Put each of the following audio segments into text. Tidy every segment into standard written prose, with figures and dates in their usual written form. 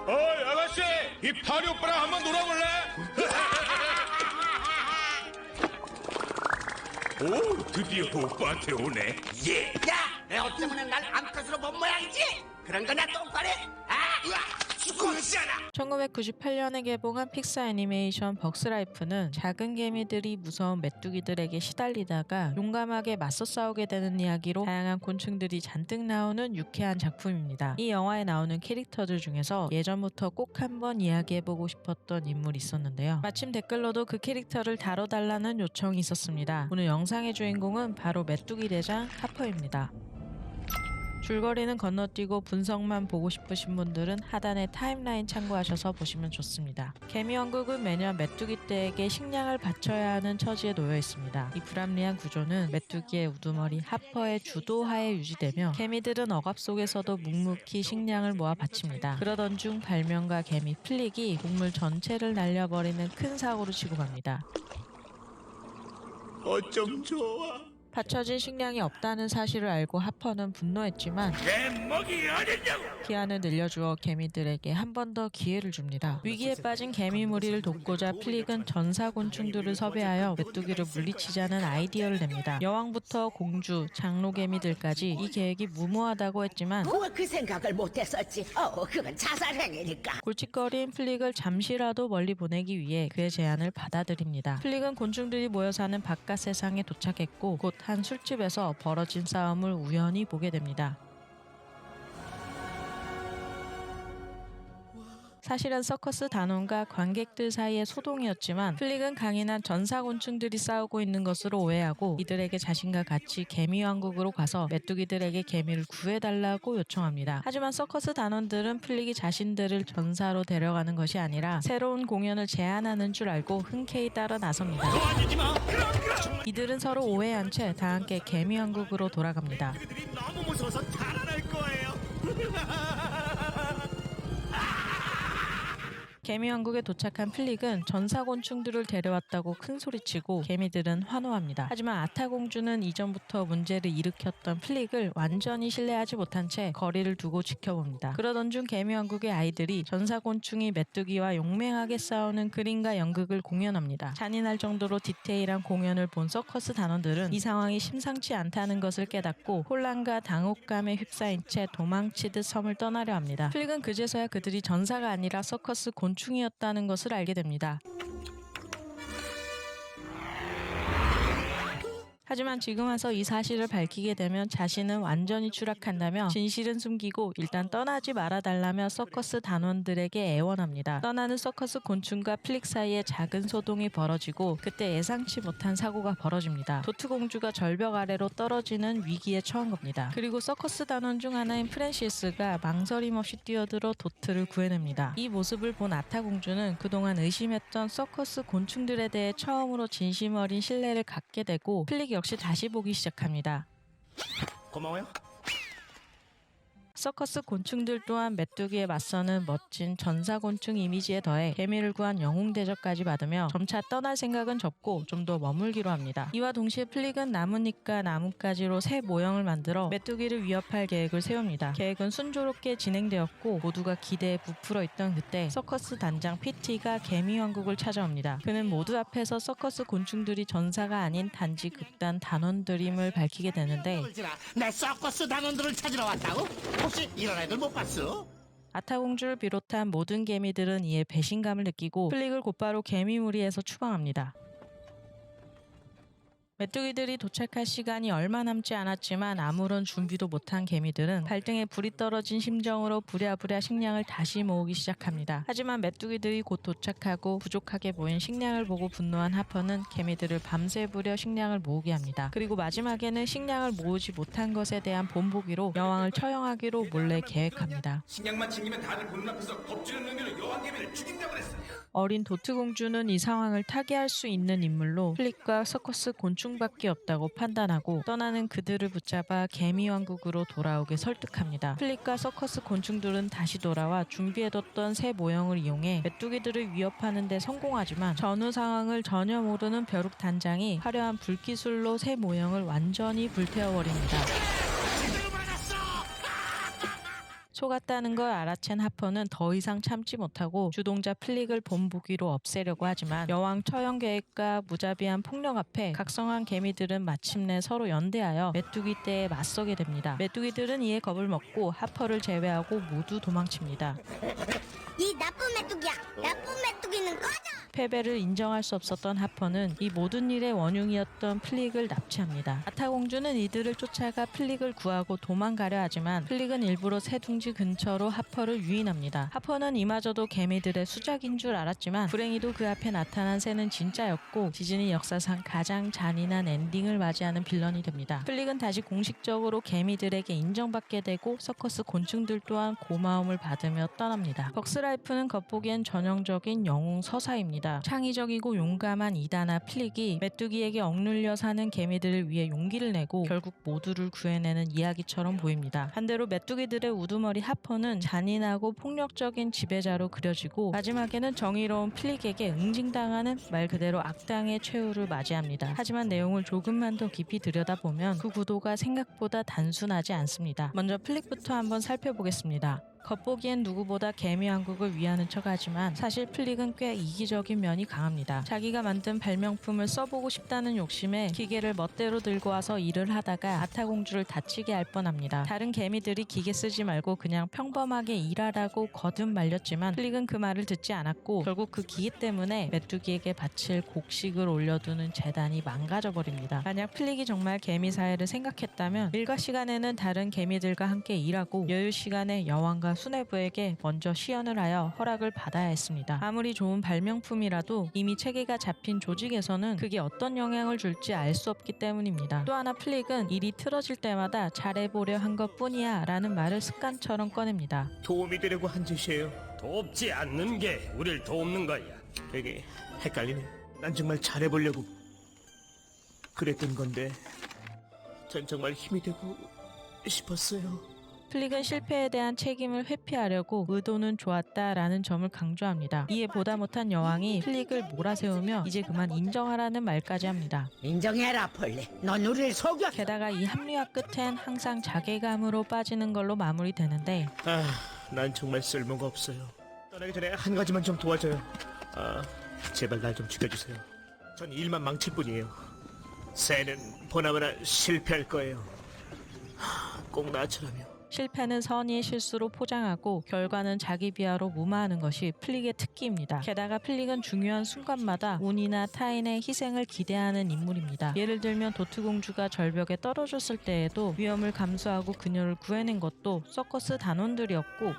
어이 아가씨, 이 파리 오빠랑 한번 놀아볼래? 오, 드디어 오빠한테 오네. 예. 야, 내 옷 때문에 날 암컷으로 본 모양이지? 그런 거나 똑바로 해. 죽었잖아. 1998년에 개봉한 픽사 애니메이션 벅스라이프는 작은 개미들이 무서운 메뚜기들에게 시달리다가 용감하게 맞서 싸우게 되는 이야기로 다양한 곤충들이 잔뜩 나오는 유쾌한 작품입니다. 이 영화에 나오는 캐릭터들 중에서 예전부터 꼭 한번 이야기해보고 싶었던 인물이 있었는데요. 마침 댓글로도 그 캐릭터를 다뤄달라는 요청이 있었습니다. 오늘 영상의 주인공은 바로 메뚜기 대장 하퍼입니다. 줄거리는 건너뛰고 분석만 보고 싶으신 분들은 하단에 타임라인 참고하셔서 보시면 좋습니다. 개미왕국은 매년 메뚜기 떼에게 식량을 바쳐야 하는 처지에 놓여 있습니다. 이 불합리한 구조는 메뚜기의 우두머리 하퍼의 주도하에 유지되며 개미들은 억압 속에서도 묵묵히 식량을 모아 바칩니다. 그러던 중 발명가 개미 플릭이 곡물 전체를 날려버리는 큰 사고를 치고 맙니다. 어쩜 좋아. 받쳐진 식량이 없다는 사실을 알고 하퍼는 분노했지만 내 먹이 어딨냐고. 기한을 늘려주어 개미들에게 한 번 더 기회를 줍니다. 위기에 빠진 개미 무리를 돕고자 플릭은 전사곤충들을 섭외하여 메뚜기를 물리치자는 아이디어를 냅니다. 여왕부터 공주, 장로개미들까지 이 계획이 무모하다고 했지만 그 생각을 못했었지. 그건 자살행위니까. 골칫거리인 플릭을 잠시라도 멀리 보내기 위해 그의 제안을 받아들입니다. 플릭은 곤충들이 모여 사는 바깥 세상에 도착했고 곧 한 술집에서 벌어진 싸움을 우연히 보게 됩니다. 사실은 서커스 단원과 관객들 사이의 소동이었지만 플릭은 강인한 전사곤충들이 싸우고 있는 것으로 오해하고 이들에게 자신과 같이 개미왕국으로 가서 메뚜기들에게 개미를 구해달라고 요청합니다. 하지만 서커스 단원들은 플릭이 자신들을 전사로 데려가는 것이 아니라 새로운 공연을 제안하는 줄 알고 흔쾌히 따라 나섭니다. 이들은 서로 오해한 채 다 함께 개미왕국으로 돌아갑니다. 그들이 너무 무서워서 달아날 거예요. 개미왕국에 도착한 플릭은 전사곤충들을 데려왔다고 큰소리치고 개미들은 환호합니다. 하지만 아타공주는 이전부터 문제를 일으켰던 플릭을 완전히 신뢰하지 못한 채 거리를 두고 지켜봅니다. 그러던 중 개미왕국의 아이들이 전사곤충이 메뚜기와 용맹하게 싸우는 그림과 연극을 공연합니다. 잔인할 정도로 디테일한 공연을 본 서커스 단원들은 이 상황이 심상치 않다는 것을 깨닫고 혼란과 당혹감에 휩싸인 채 도망치듯 섬을 떠나려 합니다. 플릭은 그제서야 그들이 전사가 아니라 서커스 곤충이었다는 것을 알게 됩니다. 하지만 지금 와서 이 사실을 밝히게 되면 자신은 완전히 추락한다며 진실은 숨기고 일단 떠나지 말아달라며 서커스 단원들에게 애원합니다. 떠나는 서커스 곤충과 플릭 사이에 작은 소동이 벌어지고 그때 예상치 못한 사고가 벌어집니다. 도트 공주가 절벽 아래로 떨어지는 위기에 처한 겁니다. 그리고 서커스 단원 중 하나인 프랜시스가 망설임 없이 뛰어들어 도트를 구해냅니다. 이 모습을 본 아타 공주는 그동안 의심했던 서커스 곤충들에 대해 처음으로 진심 어린 신뢰를 갖게 되고 플릭 역시 다시 보기 시작합니다. 고마워요. 서커스 곤충들 또한 메뚜기에 맞서는 멋진 전사곤충 이미지에 더해 개미를 구한 영웅 대접까지 받으며 점차 떠날 생각은 접고 좀 더 머물기로 합니다. 이와 동시에 플릭은 나뭇잎과 나뭇가지로 새 모형을 만들어 메뚜기를 위협할 계획을 세웁니다. 계획은 순조롭게 진행되었고 모두가 기대에 부풀어 있던 그때 서커스 단장 PT가 개미왕국을 찾아옵니다. 그는 모두 앞에서 서커스 곤충들이 전사가 아닌 단지 극단 단원들임을 밝히게 되는데 내 서커스 단원들을 찾으러 왔다고? 혹시 이런 애들 못 봤어? 아타공주를 비롯한 모든 개미들은 이에 배신감을 느끼고 플릭을 곧바로 개미 무리에서 추방합니다. 메뚜기들이 도착할 시간이 얼마 남지 않았지만 아무런 준비도 못한 개미들은 발등에 불이 떨어진 심정으로 부랴부랴 식량을 다시 모으기 시작합니다. 하지만 메뚜기들이 곧 도착하고 부족하게 보인 식량을 보고 분노한 하퍼는 개미들을 밤새 부려 식량을 모으게 합니다. 그리고 마지막에는 식량을 모으지 못한 것에 대한 본보기로 여왕을 처형하기로 몰래 계획합니다. 식량만 챙기면 다들 보는 앞에서 겁주는 의미로 여왕 개미를 죽인다고 그랬어. 어린 도트 공주는 이 상황을 타개할 수 있는 인물로 플릭과 서커스 곤충밖에 없다고 판단하고 떠나는 그들을 붙잡아 개미왕국으로 돌아오게 설득합니다. 플릭과 서커스 곤충들은 다시 돌아와 준비해뒀던 새 모형을 이용해 메뚜기들을 위협하는 데 성공하지만 전후 상황을 전혀 모르는 벼룩 단장이 화려한 불기술로 새 모형을 완전히 불태워버립니다. 속았다는 걸 알아챈 하퍼는 더 이상 참지 못하고 주동자 플릭을 본보기로 없애려고 하지만 여왕 처형 계획과 무자비한 폭력 앞에 각성한 개미들은 마침내 서로 연대하여 메뚜기 떼에 맞서게 됩니다. 메뚜기들은 이에 겁을 먹고 하퍼를 제외하고 모두 도망칩니다. 이 나쁜 메뚜기야. 나쁜 메뚜기는 꺼져. 패배를 인정할 수 없었던 하퍼는 이 모든 일의 원흉이었던 플릭을 납치합니다. 아타공주는 이들을 쫓아가 플릭을 구하고 도망가려 하지만 플릭은 일부러 새둥지 근처로 하퍼를 유인합니다. 하퍼는 이마저도 개미들의 수작인 줄 알았지만 불행히도 그 앞에 나타난 새는 진짜였고 디즈니 역사상 가장 잔인한 엔딩을 맞이하는 빌런이 됩니다. 플릭은 다시 공식적으로 개미들에게 인정받게 되고 서커스 곤충들 또한 고마움을 받으며 떠납니다. 벅스라이프는 겉보기엔 전형적인 영웅 서사입니다. 창의적이고 용감한 이다나 플릭이 메뚜기에게 억눌려 사는 개미들을 위해 용기를 내고 결국 모두를 구해내는 이야기처럼 보입니다. 반대로 메뚜기들의 우두머리 하퍼는 잔인하고 폭력적인 지배자로 그려지고 마지막에는 정의로운 플릭에게 응징당하는 말 그대로 악당의 최후를 맞이합니다. 하지만 내용을 조금만 더 깊이 들여다보면 그 구도가 생각보다 단순하지 않습니다. 먼저 플릭부터 한번 살펴보겠습니다. 겉보기엔 누구보다 개미왕국을 위하는 척하지만 사실 플릭은 꽤 이기적인 면이 강합니다. 자기가 만든 발명품을 써보고 싶다는 욕심에 기계를 멋대로 들고 와서 일을 하다가 아타공주를 다치게 할 뻔합니다. 다른 개미들이 기계 쓰지 말고 그냥 평범하게 일하라고 거듭 말렸지만 플릭은 그 말을 듣지 않았고 결국 그 기계 때문에 메뚜기에게 바칠 곡식을 올려두는 재단이 망가져버립니다. 만약 플릭이 정말 개미 사회를 생각했다면 일과 시간에는 다른 개미들과 함께 일하고 여유 시간에 여왕과 수뇌부에게 먼저 시연을 하여 허락을 받아야 했습니다. 아무리 좋은 발명품이라도 이미 체계가 잡힌 조직에서는 그게 어떤 영향을 줄지 알 수 없기 때문입니다. 또 하나 플릭은 일이 틀어질 때마다 잘해보려 한 것뿐이야 라는 말을 습관처럼 꺼냅니다. 도움이 되려고 한 짓이에요. 돕지 않는 게 우릴 돕는 거야. 되게 헷갈리네. 난 정말 잘해보려고 그랬던 건데 전 정말 힘이 되고 싶었어요. 플릭은 실패에 대한 책임을 회피하려고 의도는 좋았다라는 점을 강조합니다. 이에 보다 못한 여왕이 플릭을 몰아세우며 이제 그만 인정하라는 말까지 합니다. 인정해라 폴리. 넌 우리를 속여. 게다가 이 합리화 끝엔 항상 자괴감으로 빠지는 걸로 마무리되는데 난 정말 쓸모가 없어요. 떠나기 전에 한 가지만 좀 도와줘요. 제발 날 좀 죽여주세요. 전 일만 망칠 뿐이에요. 새는 보나마나 실패할 거예요. 꼭 나처럼요. 실패는 선의의 실수로 포장하고 결과는 자기 비하로 무마하는 것이 플릭의 특기입니다. 게다가 플릭은 중요한 순간마다 운이나 타인의 희생을 기대하는 인물입니다. 예를 들면 도트공주가 절벽에 떨어졌을 때에도 위험을 감수하고 그녀를 구해낸 것도 서커스 단원들이었고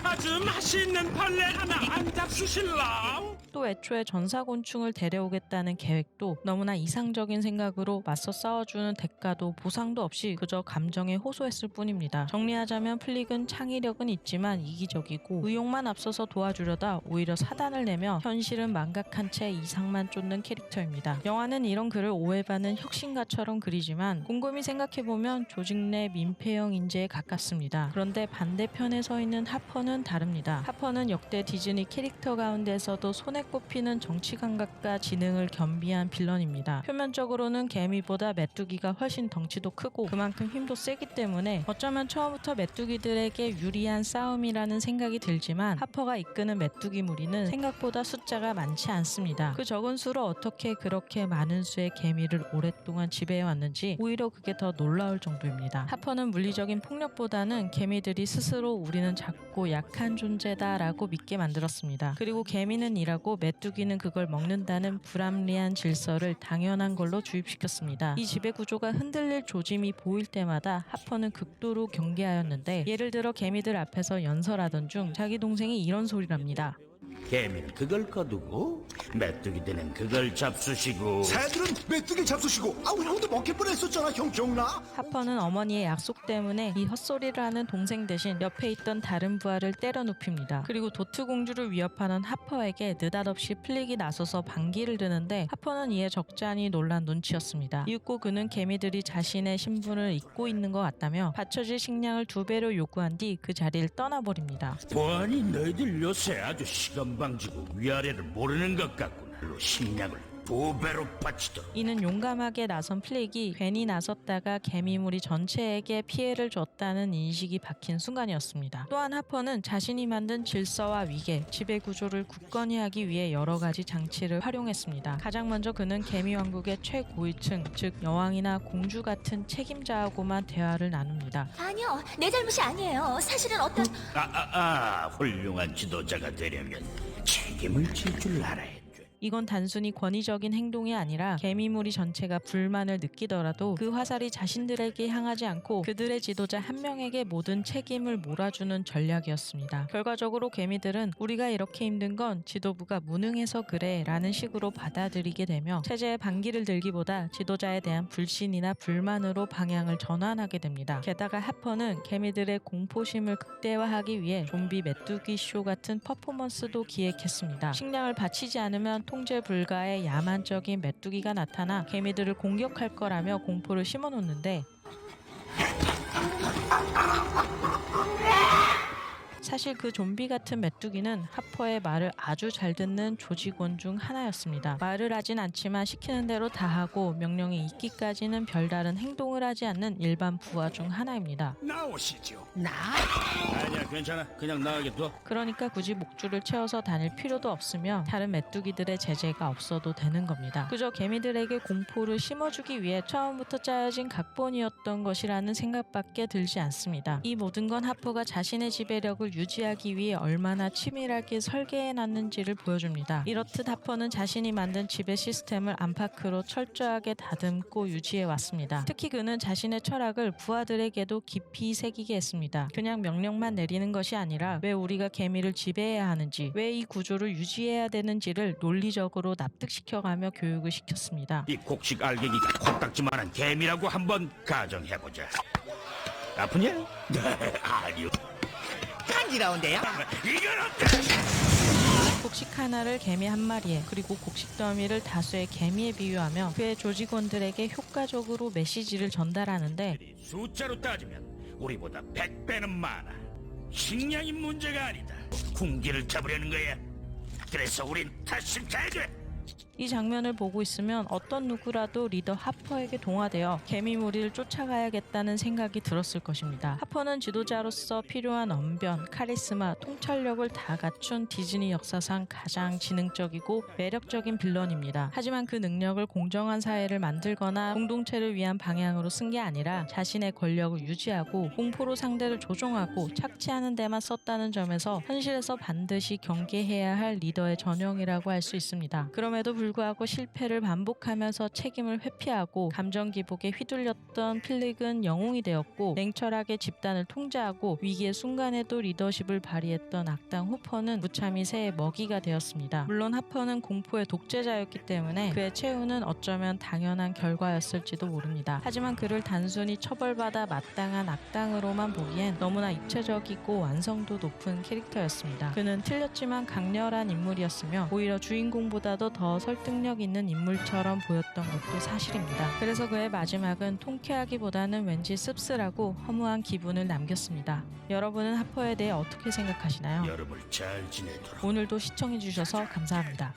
아주 맛있는 벌레 하나 안 잡수실랑? 또 애초에 전사곤충을 데려오겠다는 계획도 너무나 이상적인 생각으로 맞서 싸워주는 대가도 보상도 없이 그저 감정에 호소했을 뿐입니다. 정리하자면 플릭은 창의력은 있지만 이기적이고 의욕만 앞서서 도와주려다 오히려 사단을 내며 현실은 망각한 채 이상만 쫓는 캐릭터입니다. 영화는 이런 그를 오해받는 혁신가처럼 그리지만 곰곰이 생각해보면 조직 내 민폐형 인재에 가깝습니다. 그런데 반대편에 서 있는 하퍼는 다릅니다. 하퍼는 역대 디즈니 캐릭터 가운데서도 손에 꼽히는 정치 감각과 지능을 겸비한 빌런입니다. 표면적으로는 개미보다 메뚜기가 훨씬 덩치도 크고 그만큼 힘도 세기 때문에 어쩌면 처음부터 메뚜기들에게 유리한 싸움이라는 생각이 들지만 하퍼가 이끄는 메뚜기 무리는 생각보다 숫자가 많지 않습니다. 그 적은 수로 어떻게 그렇게 많은 수의 개미를 오랫동안 지배해왔는지 오히려 그게 더 놀라울 정도입니다. 하퍼는 물리적인 폭력보다는 개미들이 스스로 우리는 작고 약한 존재다라고 믿게 만들었습니다. 그리고 개미는 일하고 메뚜기는 그걸 먹는다는 불합리한 질서를 당연한 걸로 주입시켰습니다. 이 지배 구조가 흔들릴 조짐이 보일 때마다 하퍼는 극도로 경계하였는데 예를 들어 개미들 앞에서 연설하던 중 자기 동생이 이런 소리랍니다. 개미는 그걸 거두고 메뚜기들은 그걸 잡수시고 새들은 메뚜기 잡수시고 우리 형도 먹힐 뻔했었잖아. 형 기억나? 하퍼는 어머니의 약속 때문에 이 헛소리를 하는 동생 대신 옆에 있던 다른 부하를 때려 눕힙니다. 그리고 도트공주를 위협하는 하퍼에게 느닷없이 플릭이 나서서 반기를 드는데 하퍼는 이에 적잖이 놀란 눈치였습니다. 이윽고 그는 개미들이 자신의 신분을 잊고 있는 것 같다며 받쳐질 식량을 2배로 요구한 뒤 그 자리를 떠나버립니다. 보아니 너희들 요새 아주 시건방지고 위아래를 모르는 것 같구나. 식량을 두 배로 바치도록. 이는 용감하게 나선 플릭이 괜히 나섰다가 개미무리 전체에게 피해를 줬다는 인식이 박힌 순간이었습니다. 또한 하퍼는 자신이 만든 질서와 위계, 지배 구조를 굳건히 하기 위해 여러 가지 장치를 활용했습니다. 가장 먼저 그는 개미왕국의 최고위층, 즉 여왕이나 공주 같은 책임자하고만 대화를 나눕니다. 아니요, 내 잘못이 아니에요. 사실은 어떤 훌륭한 지도자가 되려면 책임을 질 줄 알아야 돼. 이건 단순히 권위적인 행동이 아니라 개미무리 전체가 불만을 느끼더라도 그 화살이 자신들에게 향하지 않고 그들의 지도자 한 명에게 모든 책임을 몰아주는 전략이었습니다. 결과적으로 개미들은 우리가 이렇게 힘든 건 지도부가 무능해서 그래 라는 식으로 받아들이게 되며 체제에 반기를 들기보다 지도자에 대한 불신이나 불만으로 방향을 전환하게 됩니다. 게다가 하퍼는 개미들의 공포심을 극대화하기 위해 좀비 메뚜기 쇼 같은 퍼포먼스도 기획했습니다. 식량을 바치지 않으면 통제 불가의 야만적인 메뚜기가 나타나 개미들을 공격할 거라며 공포를 심어놓는데 사실 그 좀비 같은 메뚜기는 하퍼의 말을 아주 잘 듣는 조직원 중 하나였습니다. 말을 하진 않지만 시키는 대로 다 하고 명령이 있기까지는 별다른 행동을 하지 않는 일반 부하 중 하나입니다. 나오시죠. 나? 아니야, 괜찮아. 그냥 나가게 둬. 그러니까 굳이 목줄을 채워서 다닐 필요도 없으며 다른 메뚜기들의 제재가 없어도 되는 겁니다. 그저 개미들에게 공포를 심어주기 위해 처음부터 짜여진 각본이었던 것이라는 생각밖에 들지 않습니다. 이 모든 건 하퍼가 자신의 지배력을 유지하기 위해 얼마나 치밀하게 설계해놨는지를 보여줍니다. 이렇듯 하퍼는 자신이 만든 지배 시스템을 안팎으로 철저하게 다듬고 유지해왔습니다. 특히 그는 자신의 철학을 부하들에게도 깊이 새기게 했습니다. 그냥 명령만 내리는 것이 아니라 왜 우리가 개미를 지배해야 하는지, 왜 이 구조를 유지해야 되는지를 논리적으로 납득시켜가며 교육을 시켰습니다. 이 곡식 알갱이가 코딱지만한 개미라고 한번 가정해보자. 아프냐? 아니요. 간지러운데요? 이건 어때? 곡식 하나를 개미 한 마리에 그리고 곡식 더미를 다수의 개미에 비유하며 그의 조직원들에게 효과적으로 메시지를 전달하는데 숫자로 따지면 우리보다 100배는 많아. 식량이 문제가 아니다. 군기를 잡으려는 거야. 그래서 우린 다시 잘 돼. 이 장면을 보고 있으면 어떤 누구라도 리더 하퍼에게 동화되어 개미무리를 쫓아가야겠다는 생각이 들었을 것입니다. 하퍼는 지도자로서 필요한 언변, 카리스마, 통찰력을 다 갖춘 디즈니 역사상 가장 지능적이고 매력적인 빌런입니다. 하지만 그 능력을 공정한 사회를 만들거나 공동체를 위한 방향으로 쓴 게 아니라 자신의 권력을 유지하고 공포로 상대를 조종하고 착취하는 데만 썼다는 점에서 현실에서 반드시 경계해야 할 리더의 전형이라고 할 수 있습니다. 그럼에도 불구하고 실패를 반복하면서 책임을 회피하고 감정 기복에 휘둘렸던 필릭은 영웅이 되었고 냉철하게 집단을 통제하고 위기의 순간에도 리더십을 발휘했던 악당 호퍼는 무참히 새의 먹이가 되었습니다. 물론 하퍼는 공포의 독재자였기 때문에 그의 최후는 어쩌면 당연한 결과였을지도 모릅니다. 하지만 그를 단순히 처벌받아 마땅한 악당으로만 보기엔 너무나 입체적이고 완성도 높은 캐릭터였습니다. 그는 틀렸지만 강렬한 인물이었으며 오히려 주인공보다도 더 설득력 있는 인물처럼 보였던 것도 사실입니다. 그래서 그의 마지막은 통쾌하기보다는 왠지 씁쓸하고 허무한 기분을 남겼습니다. 여러분은 하퍼에 대해 어떻게 생각하시나요? 여름을 잘 지내도록. 오늘도 시청해주셔서 감사합니다.